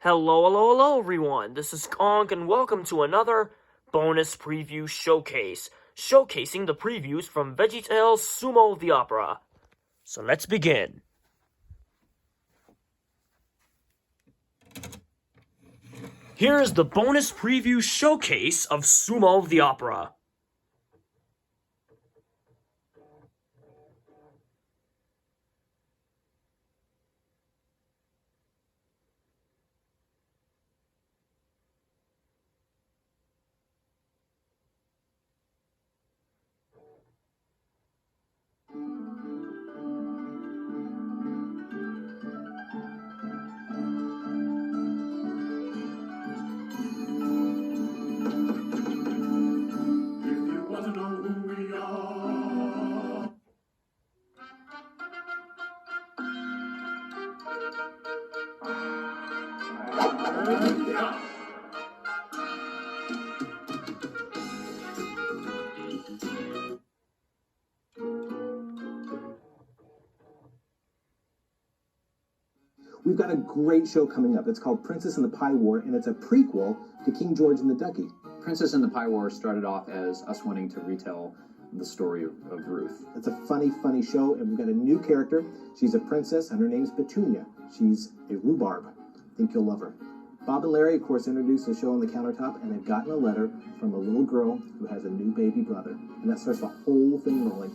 Hello, everyone. This is Conk, and welcome to another bonus preview showcase, showcasing the previews from VeggieTales Sumo the Opera. So let's begin. Here is the bonus preview showcase of Sumo the Opera. We've got a great show coming up. It's called Princess and the Pie War, and it's a prequel to King George and the Ducky. Princess and the Pie War started off as us wanting to retell the story of Ruth. It's a funny show, and we've got a new character. She's a princess, and her name's Petunia. She's a rhubarb. I think you'll love her. Bob and Larry, of course, introduced the show on the countertop, and they've gotten a letter from a little girl who has a new baby brother. And that starts the whole thing rolling.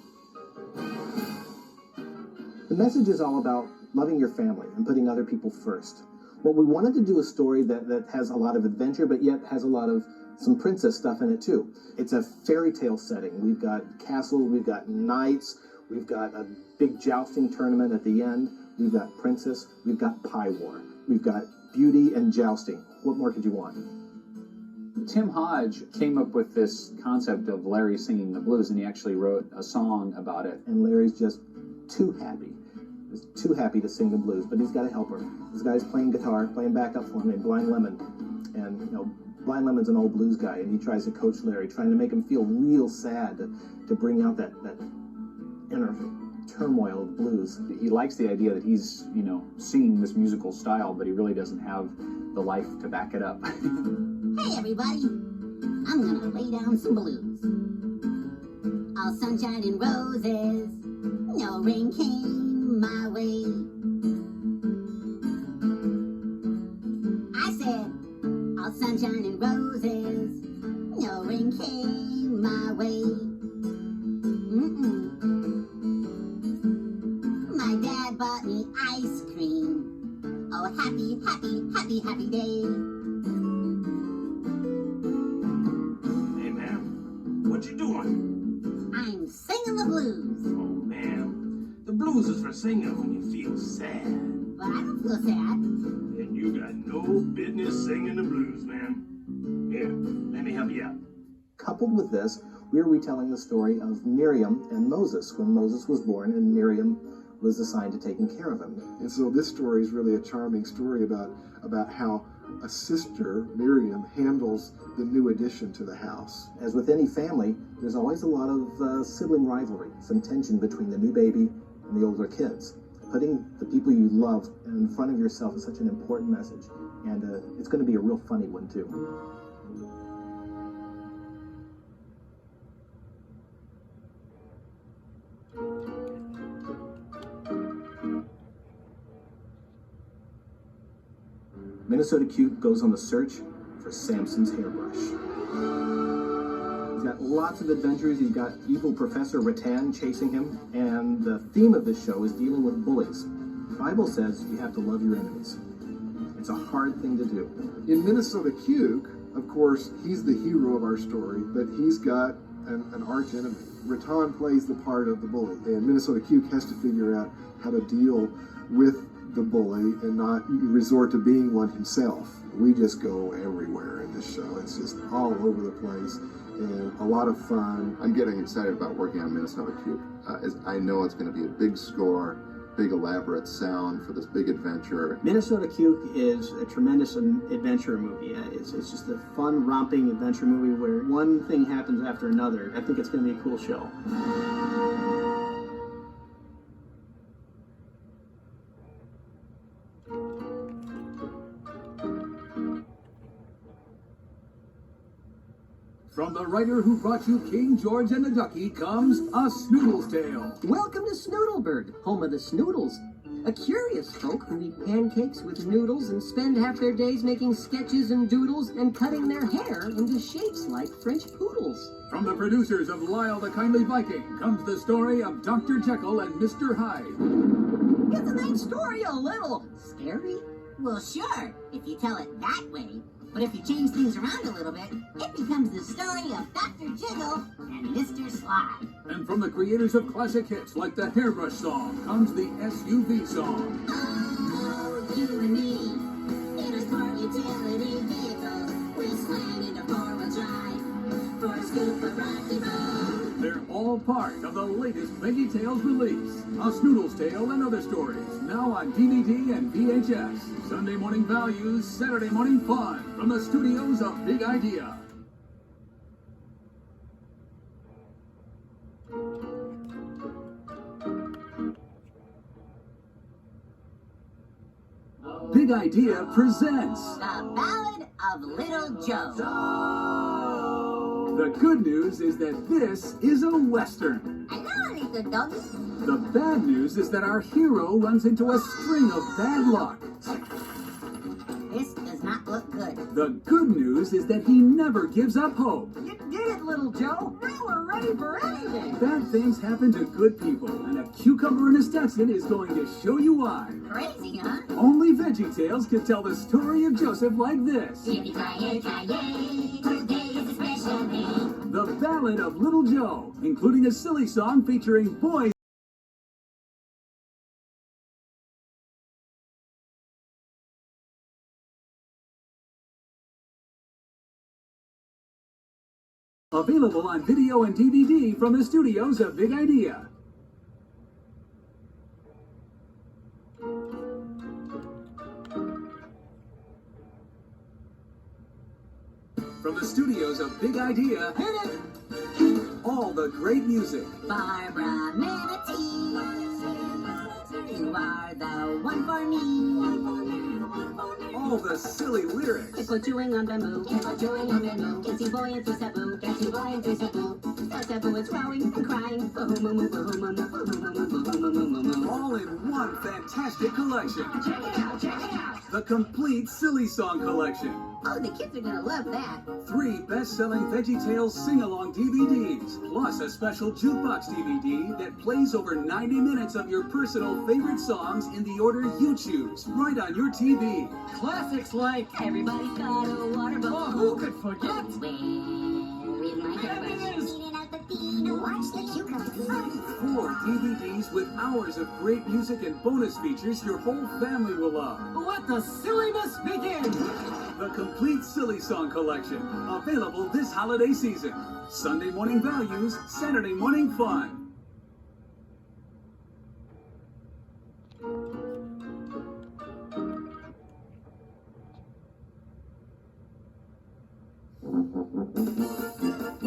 The message is all about loving your family and putting other people first. Well, we wanted to do a story that has a lot of adventure, but yet has a lot of some princess stuff in it too. It's a fairy tale setting. We've got castles, we've got knights, we've got a big jousting tournament at the end, we've got princess, we've got pie war, we've got beauty and jousting. What more could you want? Tim Hodge came up with this concept of Larry singing the blues, and he actually wrote a song about it. And Larry's just too happy. He's too happy to sing the blues, but he's got a helper. This guy's playing guitar, playing backup for him named Blind Lemon. And, Blind Lemon's an old blues guy, and he tries to coach Larry, trying to make him feel real sad to bring out that inner turmoil of blues. He likes the idea that he's, singing this musical style, but he really doesn't have the life to back it up. Hey, everybody. I'm gonna lay down some blues. All sunshine and roses. No rain came my way. I said, all sunshine and roses. No rain came my way. My dad bought me ice cream. Oh, happy day. Hey, man, what you doing? I'm singing the blues. Oh, man, the blues is for singing when you feel sad. But I don't feel sad. And you got no business singing the blues, man. Here, let me help you out. Coupled with this, we're retelling the story of Miriam and Moses when Moses was born and Miriam was assigned to taking care of him. And so this story is really a charming story about how a sister, Miriam, handles the new addition to the house. As with any family, there's always a lot of sibling rivalry, some tension between the new baby and the older kids. Putting the people you love in front of yourself is such an important message, and it's going to be a real funny one too. Minnesota Cuke goes on the search for Samson's hairbrush. He's got lots of adventures. He's got evil Professor Rattan chasing him, and the theme of this show is dealing with bullies. The Bible says you have to love your enemies. It's a hard thing to do. In Minnesota Cuke, of course, he's the hero of our story, but he's got an arch enemy. Rattan plays the part of the bully, and Minnesota Cuke has to figure out how to deal with the bully and not resort to being one himself. We just go everywhere in this show. It's just all over the place and a lot of fun. I'm getting excited about working on Minnesota Cuke. As I know it's going to be a big score, big elaborate sound for this big adventure. Minnesota Cuke is a tremendous adventure movie. It's just a fun, romping adventure movie where one thing happens after another. I think it's going to be a cool show. From the writer who brought you King George and the Ducky comes A Snoodle's Tale. Welcome to Snoodleburg, home of the Snoodles. A curious folk who eat pancakes with noodles and spend half their days making sketches and doodles and cutting their hair into shapes like French poodles. From the producers of Lyle the Kindly Viking comes the story of Dr. Jekyll and Mr. Hyde. Isn't that story a little scary? Well, sure, if you tell it that way. But if you change things around a little bit, it becomes the story of Dr. Jiggle and Mr. Sly. And from the creators of classic hits like the Hairbrush Song comes the SUV song. Oh, you and me, in a sport utility vehicle, we slam into four-wheel drive for a scoop of Rocky Road. They're all part of the latest VeggieTales release, A Snoodle's Tale and Other Stories, now on DVD and VHS. Sunday morning values, Saturday morning fun, from the studios of Big Idea. Big Idea presents The Ballad of Little Joe. The good news is that this is a Western. Hello, little doggy. The bad news is that our hero runs into a string of bad luck. This does not look good. The good news is that he never gives up hope. You did it, Little Joe. Now we're ready for anything. Bad things happen to good people, and a cucumber in a Stetson is going to show you why. Crazy, huh? Only VeggieTales can tell the story of Joseph like this. Yippee-ki-yay, today is a special day. The Ballad of Little Joe, including a silly song featuring boys. Available on video and DVD from the studios of Big Idea. From the studios of Big Idea, all the great music. Barbara Manatee, you are the one for me. All the silly lyrics. It's what chewing on bamboo. It's what chewing on bamboo. Dancing boy into sabu. Dancing boy into sabu. Sabu is growing and crying. All in one fantastic collection. Check it out, check it out. The complete silly song collection. Oh, the kids are gonna love that. 3 best-selling VeggieTales sing-along DVDs, plus a special jukebox DVD that plays over 90 minutes of your personal favorite songs in the order you choose, right on your TV. Classics like Everybody's Got a Water Boat. Oh, who could forget? Where is my hairbrush? Watch the cucumber. 4 DVDs with hours of great music and bonus features your whole family will love. Let the silliness begin. The complete silly song collection, available this holiday season. Sunday morning values, Saturday morning fun.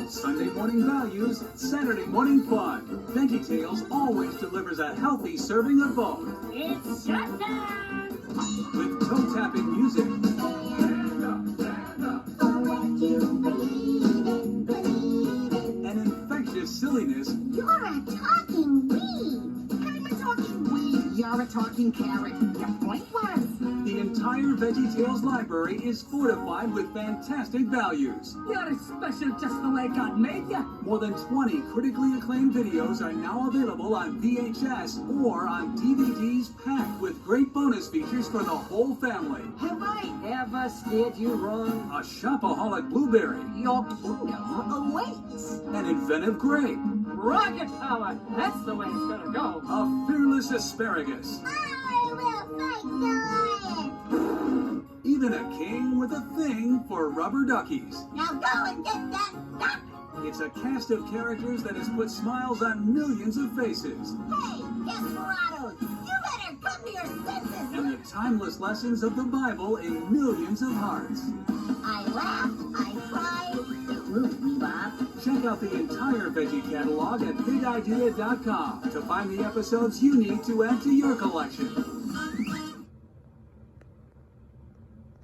Sunday morning values, Saturday morning fun. VeggieTales always delivers a healthy serving of both. It's showtime. With toe-tapping music. Stand up. For what you believe in. And infectious silliness. You're a talking weed. I'm a talking weed. You're a talking carrot. Your point was. The entire VeggieTales library is fortified with fantastic values. You're special just the way God made you. More than 20 critically acclaimed videos are now available on VHS or on DVDs packed with great bonus features for the whole family. Have I ever steered you wrong? A shopaholic blueberry, Your kingdom awaits. an inventive grape, Rocket power. That's the way it's gonna go. a fearless asparagus, I will fight the lion. even a king with a thing for rubber duckies. Now go and get that duck. It's a cast of characters that has put smiles on millions of faces. Hey, desperados, you better come to your senses. And the timeless lessons of the Bible in millions of hearts. I laughed, I cried. Move me, Bob. Check out the entire Veggie catalog at BigIdea.com to find the episodes you need to add to your collection.